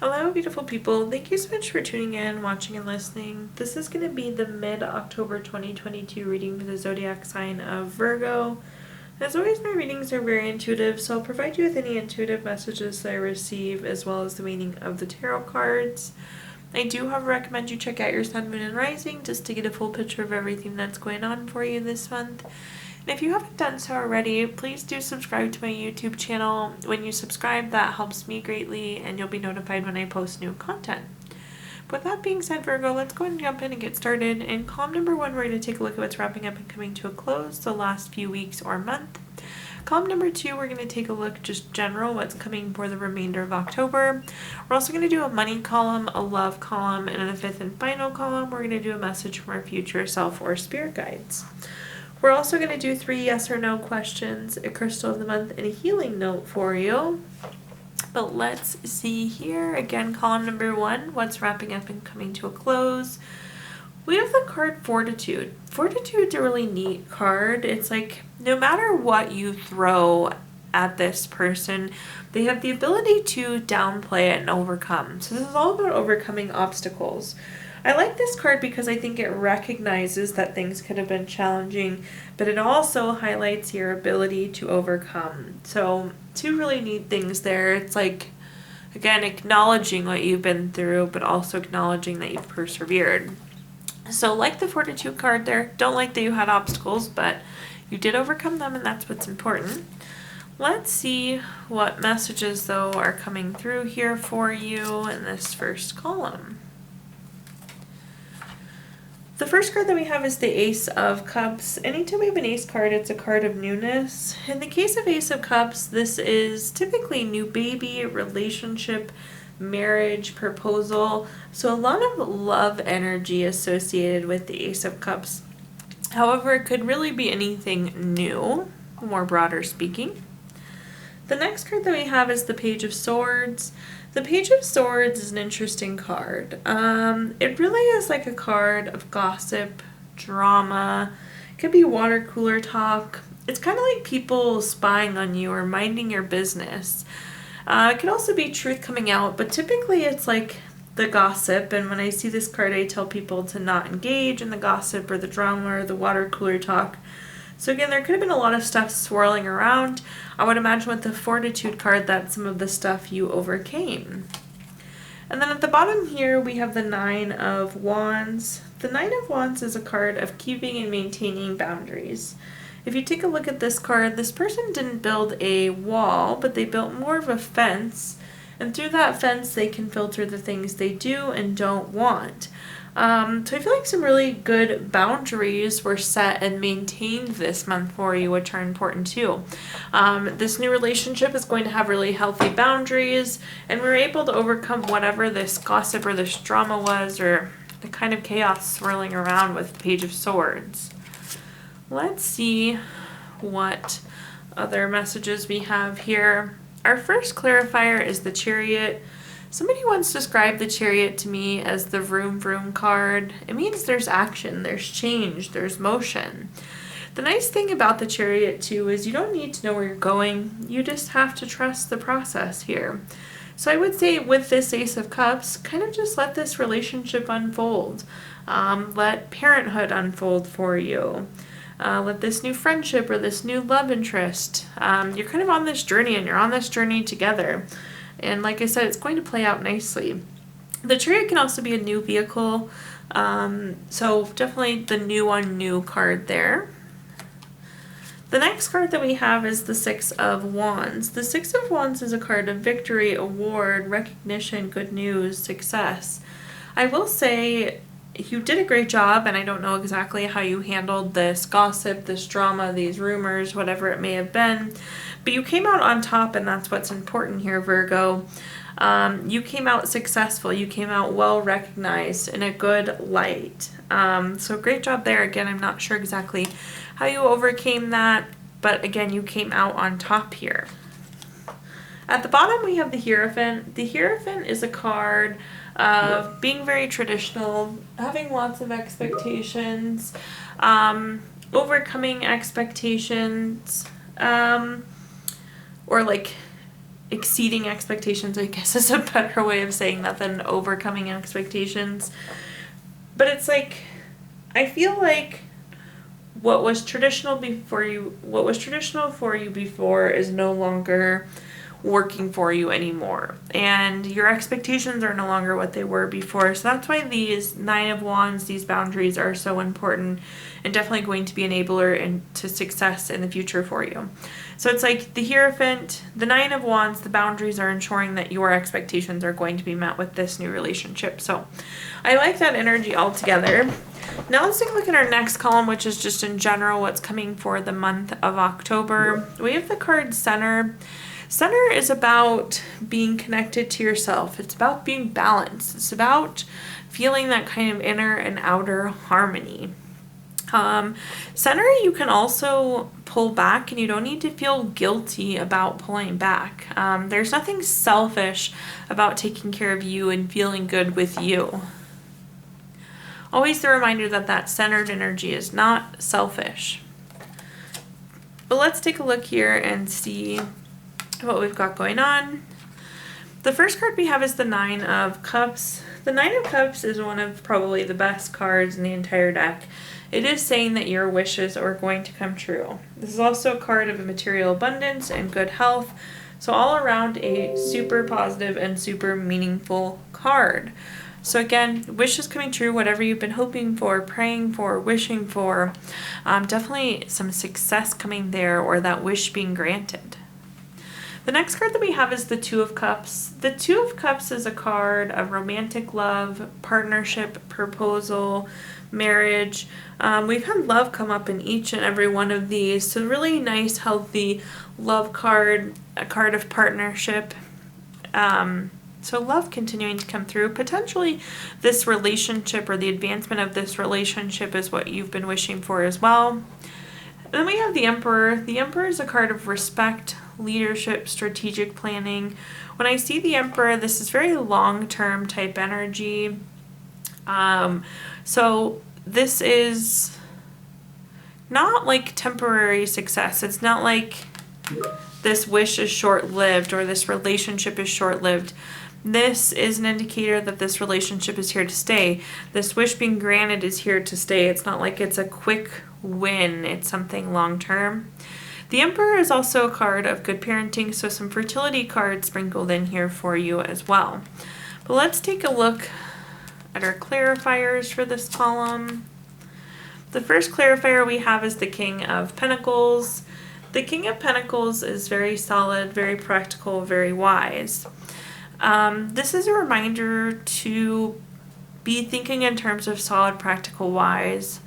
Hello, beautiful people. Thank you so much for tuning in, watching, and listening. This is going to be the mid-October 2022 reading for the zodiac sign of Virgo. As always, my readings are very intuitive, so I'll provide you with any intuitive messages that I receive, as well as the meaning of the tarot cards. I do, however, recommend you check out your sun, moon, and rising just to get a full picture of everything that's going on for you this month. And if you haven't done so already, please do subscribe to my YouTube channel. When you subscribe, that helps me greatly, and you'll be notified when I post new content. With that being said, Virgo, let's go ahead and jump in and get started. In column number 1, we're going to take a look at what's wrapping up and coming to a close the last few weeks or month. Column number 2, we're going to take a look just general, what's coming for the remainder of October. We're also going to do a money column, a love column, and in the 5th and final column, we're going to do a message from our future self or spirit guides. We're also going to do 3 yes or no questions, a crystal of the month, and a healing note for you. But let's see here. Again, column number 1, what's wrapping up and coming to a close. We have the card Fortitude. Fortitude's a really neat card. It's like no matter what you throw at this person, they have the ability to downplay it and overcome. So this is all about overcoming obstacles. I like this card because I think it recognizes that things could have been challenging, but it also highlights your ability to overcome. So 2 really neat things there. It's like, again, acknowledging what you've been through, but also acknowledging that you've persevered. So like the Fortitude card there, don't like that you had obstacles, but you did overcome them, and that's what's important. Let's see what messages, though, are coming through here for you in this first column. The first card that we have is the Ace of Cups. Anytime we have an Ace card, it's a card of newness. In the case of Ace of Cups, this is typically new baby, relationship, marriage, proposal. So a lot of love energy associated with the Ace of Cups. However, it could really be anything new, more broader speaking. The next card that we have is the Page of Swords. The Page of Swords is an interesting card. It really is like a card of gossip, drama. It could be water cooler talk. It's kind of like people spying on you or minding your business. It could also be truth coming out, but typically it's like the gossip. And when I see this card, I tell people to not engage in the gossip or the drama or the water cooler talk. So again, there could have been a lot of stuff swirling around. I would imagine with the Fortitude card, that's some of the stuff you overcame. And then at the bottom here, we have the 9 of Wands. The 9 of Wands is a card of keeping and maintaining boundaries. If you take a look at this card, this person didn't build a wall, but they built more of a fence. And through that fence, they can filter the things they do and don't want. So I feel like some really good boundaries were set and maintained this month for you, which are important too. This new relationship is going to have really healthy boundaries, and we're able to overcome whatever this gossip or this drama was, or the kind of chaos swirling around with Page of Swords. Let's see what other messages we have here. Our first clarifier is the Chariot. Somebody once described the Chariot to me as the vroom vroom card. It means there's action, there's change, there's motion. The nice thing about the Chariot too is you don't need to know where you're going. You just have to trust the process here. So I would say with this Ace of Cups, kind of just let this relationship unfold. Let parenthood unfold for you. Let this new friendship or this new love interest. You're kind of on this journey, and you're on this journey together. And like I said, it's going to play out nicely. The Chariot can also be a new vehicle. So definitely the new on new card there. The next card that we have is the 6 of Wands. The 6 of Wands is a card of victory, award, recognition, good news, success. I will say you did a great job, and I don't know exactly how you handled this gossip, this drama, these rumors, whatever it may have been. But you came out on top, and that's what's important here, Virgo. You came out successful. You came out well recognized in a good light. So great job there. Again, I'm not sure exactly how you overcame that, but again, you came out on top here. At the bottom, we have the Hierophant. The Hierophant is a card of being very traditional, having lots of expectations, overcoming expectations, or like exceeding expectations, I guess is a better way of saying that than overcoming expectations. But it's like, I feel like what was traditional for you before is no longer working for you anymore, and your expectations are no longer what they were before. So that's why these 9 of Wands, these boundaries, are so important and definitely going to be an enabler to success in the future for you. So it's like the Hierophant, the 9 of Wands, the boundaries are ensuring that your expectations are going to be met with this new relationship. So I like that energy altogether. Now let's take a look at our next column, which is just in general what's coming for the month of October. We have the card Center. Center is about being connected to yourself. It's about being balanced. It's about feeling that kind of inner and outer harmony. Center, you can also pull back, and you don't need to feel guilty about pulling back. There's nothing selfish about taking care of you and feeling good with you. Always the reminder that that centered energy is not selfish. But let's take a look here and see what we've got going on. The first card we have is the 9 of Cups. The 9 of Cups is one of probably the best cards in the entire deck. It is saying that your wishes are going to come true. This is also a card of material abundance and good health. So all around a super positive and super meaningful card. So again, wishes coming true, whatever you've been hoping for, praying for, wishing for. Definitely some success coming there, or that wish being granted. The next card that we have is the 2 of Cups. The 2 of Cups is a card of romantic love, partnership, proposal, marriage. We've had love come up in each and every one of these. So really nice, healthy love card, a card of partnership. So love continuing to come through. Potentially this relationship or the advancement of this relationship is what you've been wishing for as well. And then we have the Emperor. The Emperor is a card of respect, leadership, strategic planning. When I see the Emperor, this is very long-term type energy. So this is not like temporary success. It's not like this wish is short-lived or this relationship is short-lived. This is an indicator that this relationship is here to stay. This wish being granted is here to stay. It's not like it's a quick win. It's something long-term. The Emperor is also a card of good parenting, so some fertility cards sprinkled in here for you as well. But let's take a look at our clarifiers for this column. The first clarifier we have is the King of Pentacles. The King of Pentacles is very solid, very practical, very wise. This is a reminder to be thinking in terms of solid, practical, wise.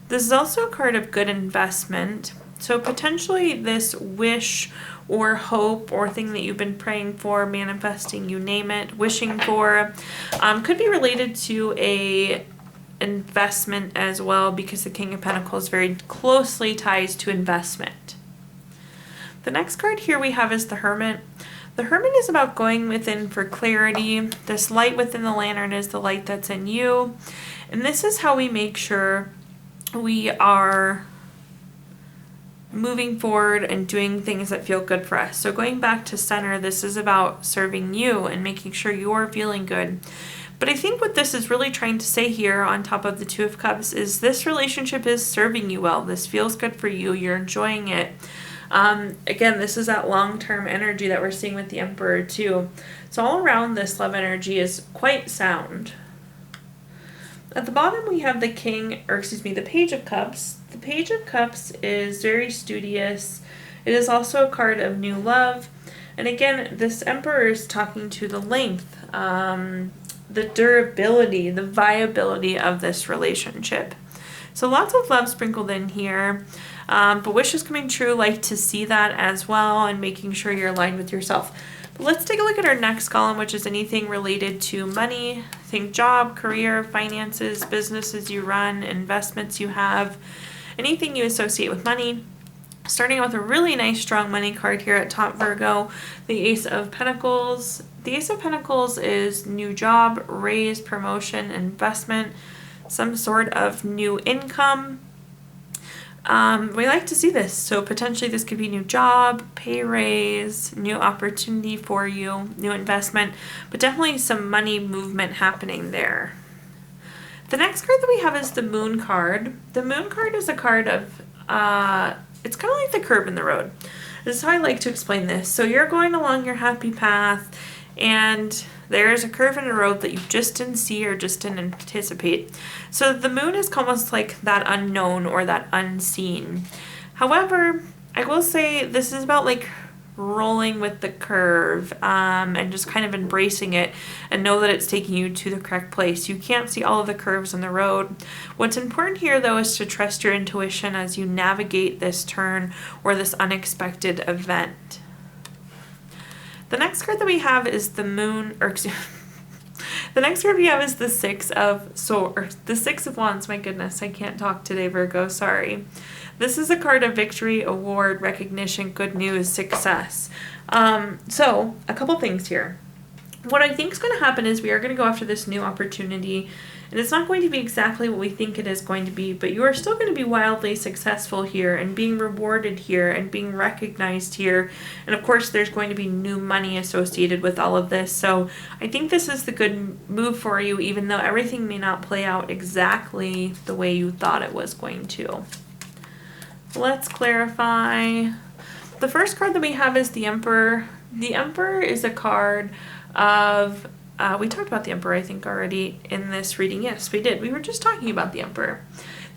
This is also a card of good investment. So potentially this wish or hope or thing that you've been praying for, manifesting, you name it, wishing for, could be related to a investment as well, because the King of Pentacles very closely ties to investment. The next card here we have is the Hermit. The Hermit is about going within for clarity. This light within the lantern is the light that's in you. And this is how we make sure we are moving forward and doing things that feel good for us. So going back to center, this is about serving you and making sure you're feeling good. But I think what this is really trying to say here on top of the 2 of Cups is this relationship is serving you well. This feels good for you. You're enjoying it. Again, this is that long-term energy that we're seeing with the Emperor too. So all around, this love energy is quite sound. At the bottom we have the Page of Cups. The Page of Cups is very studious. It is also a card of new love. And again, this Emperor is talking to the length, the durability, the viability of this relationship. So lots of love sprinkled in here. But wishes coming true, like to see that as well and making sure you're aligned with yourself. But let's take a look at our next column, which is anything related to money. Think job, career, finances, businesses you run, investments you have, anything you associate with money. Starting with a really nice strong money card here at top, Virgo, the Ace of Pentacles. The Ace of Pentacles is new job, raise, promotion, investment, some sort of new income. We like to see this. So potentially this could be new job, pay raise, new opportunity for you, new investment, but definitely some money movement happening there. The next card that we have is the Moon card. The Moon card is a card of, it's kind of like the curve in the road. This is how I like to explain this. So you're going along your happy path, and there's a curve in the road that you just didn't see or just didn't anticipate. So the moon is almost like that unknown or that unseen. However, I will say this is about like rolling with the curve, and just kind of embracing it and know that it's taking you to the correct place. You can't see all of the curves in the road. What's important here though is to trust your intuition as you navigate this turn or this unexpected event. The next card that we have is the moon, or excuse the next card we have is the Six of Swords, the Six of Wands. My goodness, I can't talk today, Virgo, sorry. This is a card of victory, award, recognition, good news, success. So a couple things here. What I think is going to happen is we are going to go after this new opportunity, and it's not going to be exactly what we think it is going to be, but you are still going to be wildly successful here and being rewarded here and being recognized here. And of course, there's going to be new money associated with all of this. So I think this is the good move for you, even though everything may not play out exactly the way you thought it was going to. Let's clarify. The first card that we have is the Emperor. The Emperor is a card of, we talked about the Emperor, I think, already in this reading. Yes, we did. We were just talking about the Emperor.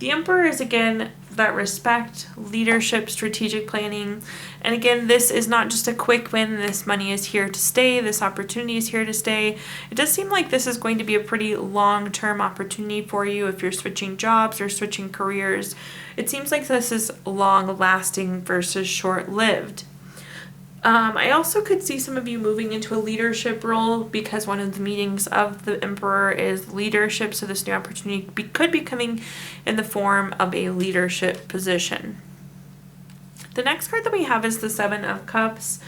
The Emperor is, again, that respect, leadership, strategic planning. And again, this is not just a quick win. This money is here to stay. This opportunity is here to stay. It does seem like this is going to be a pretty long-term opportunity for you if you're switching jobs or switching careers. It seems like this is long-lasting versus short-lived. I also could see some of you moving into a leadership role because one of the meanings of the Emperor is leadership. So this new opportunity could be coming in the form of a leadership position. The next card that we have is the Seven of Cups.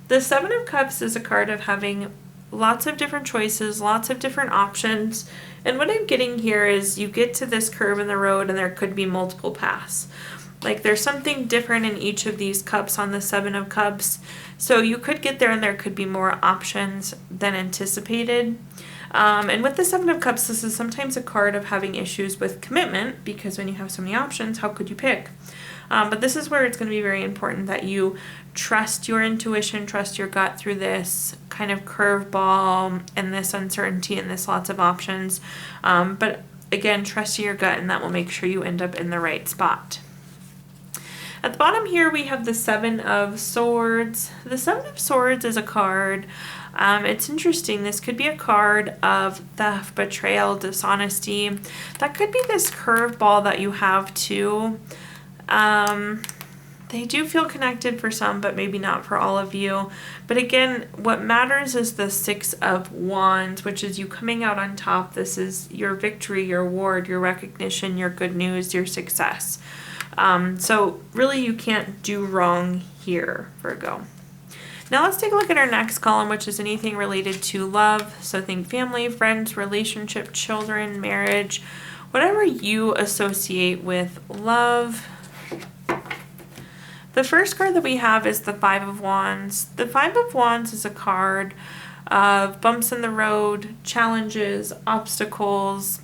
The Seven of Cups is a card of having lots of different choices, lots of different options. And what I'm getting here is you get to this curve in the road and there could be multiple paths. Like there's something different in each of these cups on the Seven of Cups. So you could get there and there could be more options than anticipated. And with the Seven of Cups, this is sometimes a card of having issues with commitment because when you have so many options, how could you pick? But this is where it's going to be very important that you trust your intuition, trust your gut through this kind of curveball and this uncertainty and this lots of options. But again, trust your gut and that will make sure you end up in the right spot. At the bottom here, we have the Seven of Swords. The Seven of Swords is a card. It's interesting. This could be a card of theft, betrayal, dishonesty. That could be this curveball that you have too. They do feel connected for some, but maybe not for all of you. But again, what matters is the Six of Wands, which is you coming out on top. This is your victory, your award, your recognition, your good news, your success. So really you can't do wrong here, Virgo. Now let's take a look at our next column, which is anything related to love. So think family, friends, relationship, children, marriage, whatever you associate with love. The first card that we have is the Five of Wands. The Five of Wands is a card of bumps in the road, challenges, obstacles.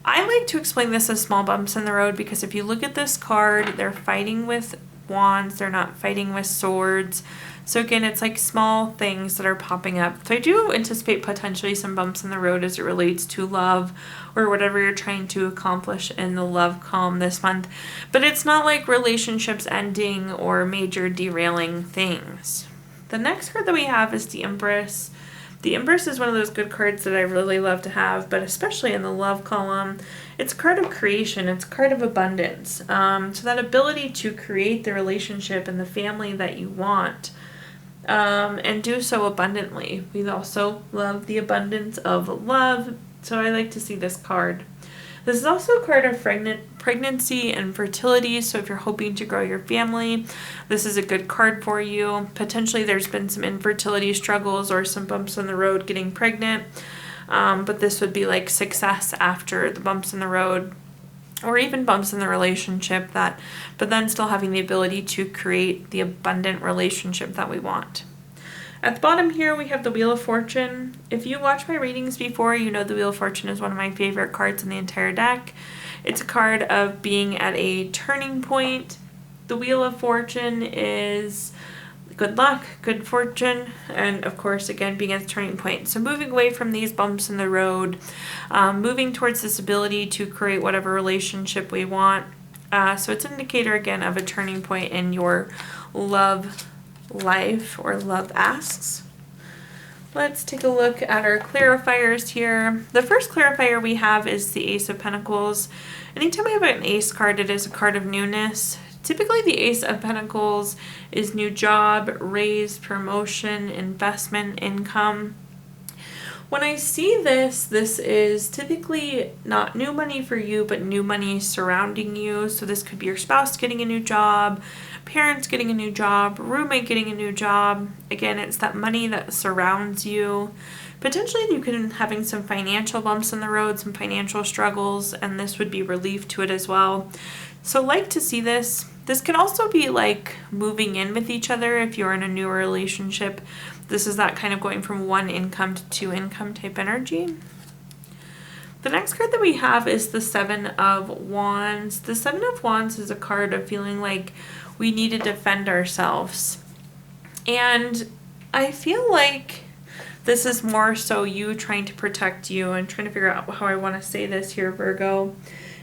I like to explain this as small bumps in the road because if you look at this card, they're fighting with wands, they're not fighting with swords. So again, it's like small things that are popping up. So I do anticipate potentially some bumps in the road as it relates to love or whatever you're trying to accomplish in the love column this month. But it's not like relationships ending or major derailing things. The next card that we have is the Empress. The Empress is one of those good cards that I really love to have, but especially in the love column, it's a card of creation. It's a card of abundance. So that ability to create the relationship and the family that you want, and do so abundantly. We also love the abundance of love, so I like to see this card. This is also a card of pregnancy and fertility, so if you're hoping to grow your family, this is a good card for you. Potentially there's been some infertility struggles or some bumps in the road getting pregnant, but this would be like success after the bumps in the road. or even bumps in the relationship but then still having the ability to create the abundant relationship that we want. At the bottom here, we have the Wheel of Fortune. If you watched my readings before, you know the Wheel of Fortune is one of my favorite cards in the entire deck. It's a card of being at a turning point. The Wheel of Fortune is good luck, good fortune, and of course, again, being at a turning point. So moving away from these bumps in the road, moving towards this ability to create whatever relationship we want. So it's an indicator, again, of a turning point in your love life or love asks. Let's take a look at our clarifiers here. The first clarifier we have is the Ace of Pentacles. Anytime we have an ace card, it is a card of newness. Typically, the Ace of Pentacles is new job, raise, promotion, investment, income. When I see this, this is typically not new money for you, but new money surrounding you. So this could be your spouse getting a new job, parents getting a new job, roommate getting a new job. Again, it's that money that surrounds you. Potentially you could be having some financial bumps in the road, some financial struggles, and this would be relief to it as well. So like to see this. This can also be like moving in with each other if you're in a new relationship. This is that kind of going from one income to two income type energy. The next card that we have is the Seven of Wands. The Seven of Wands is a card of feeling like we need to defend ourselves. And I feel like this is more so you trying to protect you and trying to figure out how I want to say this here, Virgo.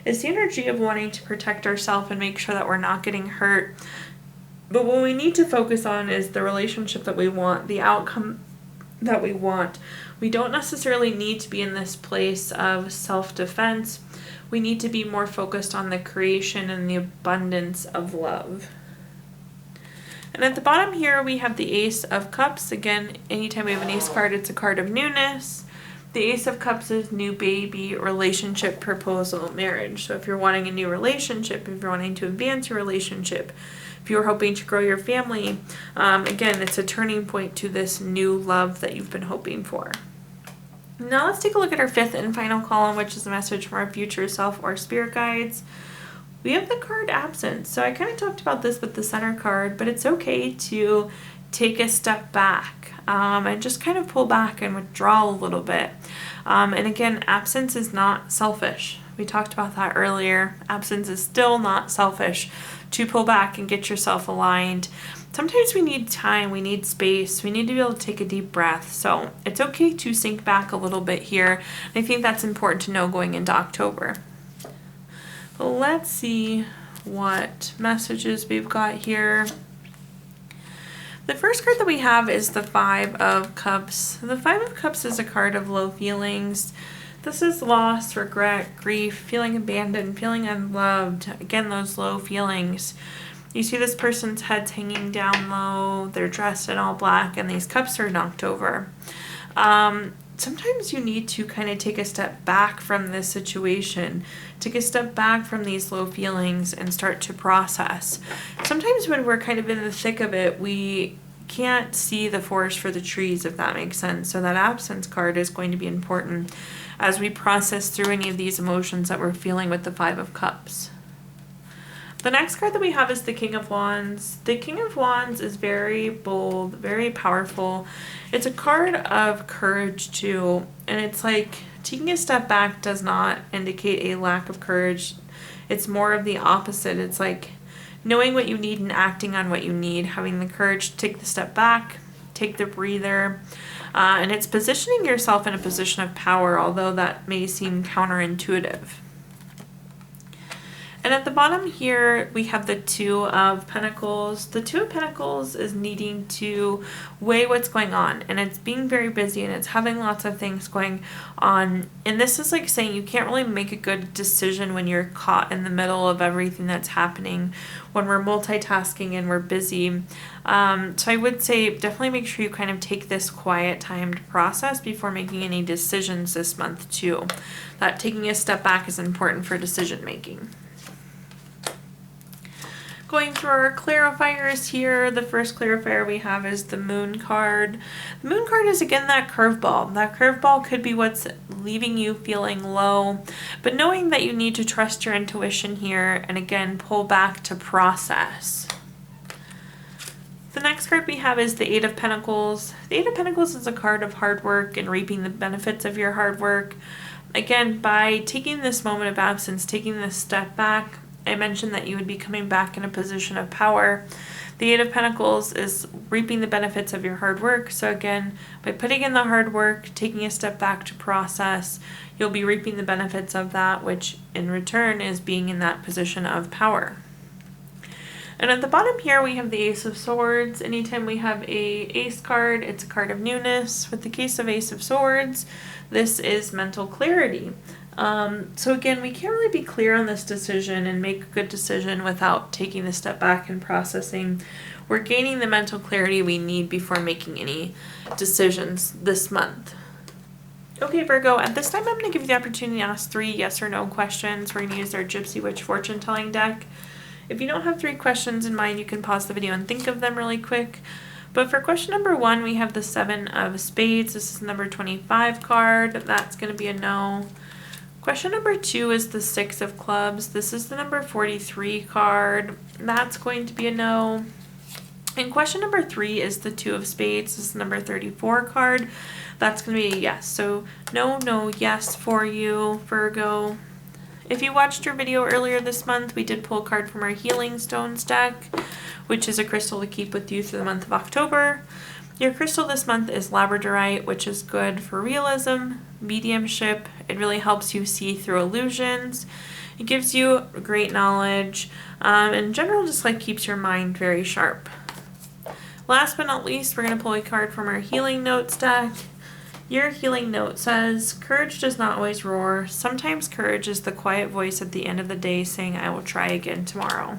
It's the energy of wanting to protect ourselves and make sure that we're not getting hurt. But what we need to focus on is the relationship that we want, the outcome that we want. We don't necessarily need to be in this place of self-defense. We need to be more focused on the creation and the abundance of love. And at the bottom here, we have the Ace of Cups. Again, anytime we have an ace card, it's a card of newness. The Ace of Cups is new baby, relationship, proposal, marriage. So if you're wanting a new relationship, if you're wanting to advance your relationship, if you're hoping to grow your family, again, it's a turning point to this new love that you've been hoping for. Now let's take a look at our fifth and final column, which is a message from our future self or spirit guides. We have the card Absence. So I kind of talked about this with the center card, but it's okay to take a step back and just kind of pull back and withdraw a little bit. And again, absence is not selfish. We talked about that earlier. Absence is still not selfish to pull back and get yourself aligned. Sometimes we need time, we need space, we need to be able to take a deep breath. So it's okay to sink back a little bit here. I think that's important to know going into October. Let's see what messages we've got here. The first card that we have is the Five of Cups. The Five of Cups is a card of low feelings. This is loss, regret, grief, feeling abandoned, feeling unloved. Again, those low feelings. You see this person's head's hanging down low. They're dressed in all black, and these cups are knocked over. Sometimes you need to kind of take a step back from this situation, take a step back from these low feelings and start to process. Sometimes when we're kind of in the thick of it, we can't see the forest for the trees, if that makes sense. So that Absence card is going to be important as we process through any of these emotions that we're feeling with the Five of Cups. The next card that we have is the King of Wands. The King of Wands is very bold, very powerful. It's a card of courage too, and it's like taking a step back does not indicate a lack of courage. It's more of the opposite. It's like knowing what you need and acting on what you need, having the courage to take the step back, take the breather, and it's positioning yourself in a position of power, although that may seem counterintuitive. And at the bottom here, we have the Two of Pentacles. The Two of Pentacles is needing to weigh what's going on. And it's being very busy and it's having lots of things going on. And this is like saying you can't really make a good decision when you're caught in the middle of everything that's happening, when we're multitasking and we're busy. So I would say definitely make sure you kind of take this quiet time to process before making any decisions this month too. That taking a step back is important for decision making. Going through our clarifiers here, the first clarifier we have is the Moon card. The Moon card is again that curveball. That curveball could be what's leaving you feeling low, but knowing that you need to trust your intuition here and again pull back to process. The next card we have is the Eight of Pentacles. The Eight of Pentacles is a card of hard work and reaping the benefits of your hard work. Again, by taking this moment of absence, taking this step back, I mentioned that you would be coming back in a position of power. The Eight of Pentacles is reaping the benefits of your hard work. So again, by putting in the hard work, taking a step back to process, you'll be reaping the benefits of that, which in return is being in that position of power. And at the bottom here, we have the Ace of Swords. Anytime we have a Ace card, it's a card of newness. With the case of Ace of Swords, this is mental clarity. So again, we can't really be clear on this decision and make a good decision without taking a step back and processing. We're gaining the mental clarity we need before making any decisions this month. Okay, Virgo, at this time I'm going to give you the opportunity to ask 3 yes or no questions. We're going to use our Gypsy Witch fortune telling deck. If you don't have 3 questions in mind, you can pause the video and think of them really quick. But for question number 1, we have the 7 of Spades. This is number 25 card. That's going to be a no. Question number 2 is the 6 of Clubs. This is the number 43 card. That's going to be a no. And question number 3 is the 2 of Spades. This is number 34 card. That's going to be a yes. So no, no, yes for you, Virgo. If you watched your video earlier this month, we did pull a card from our Healing Stones deck, which is a crystal to keep with you through the month of October. Your crystal this month is labradorite, which is good for realism, mediumship. It really helps you see through illusions. It gives you great knowledge. In general, just like keeps your mind very sharp. Last but not least, we're going to pull a card from our Healing Notes deck. Your healing note says, courage does not always roar. Sometimes courage is the quiet voice at the end of the day saying, I will try again tomorrow.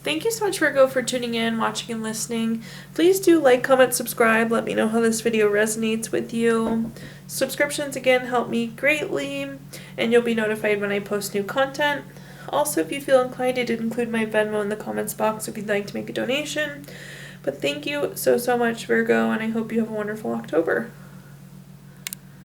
Thank you so much, Virgo, for tuning in, watching, and listening. Please do like, comment, subscribe. Let me know how this video resonates with you. Subscriptions, again, help me greatly, and you'll be notified when I post new content. Also, if you feel inclined, I did include my Venmo in the comments box if you'd like to make a donation. But thank you so much, Virgo, and I hope you have a wonderful October.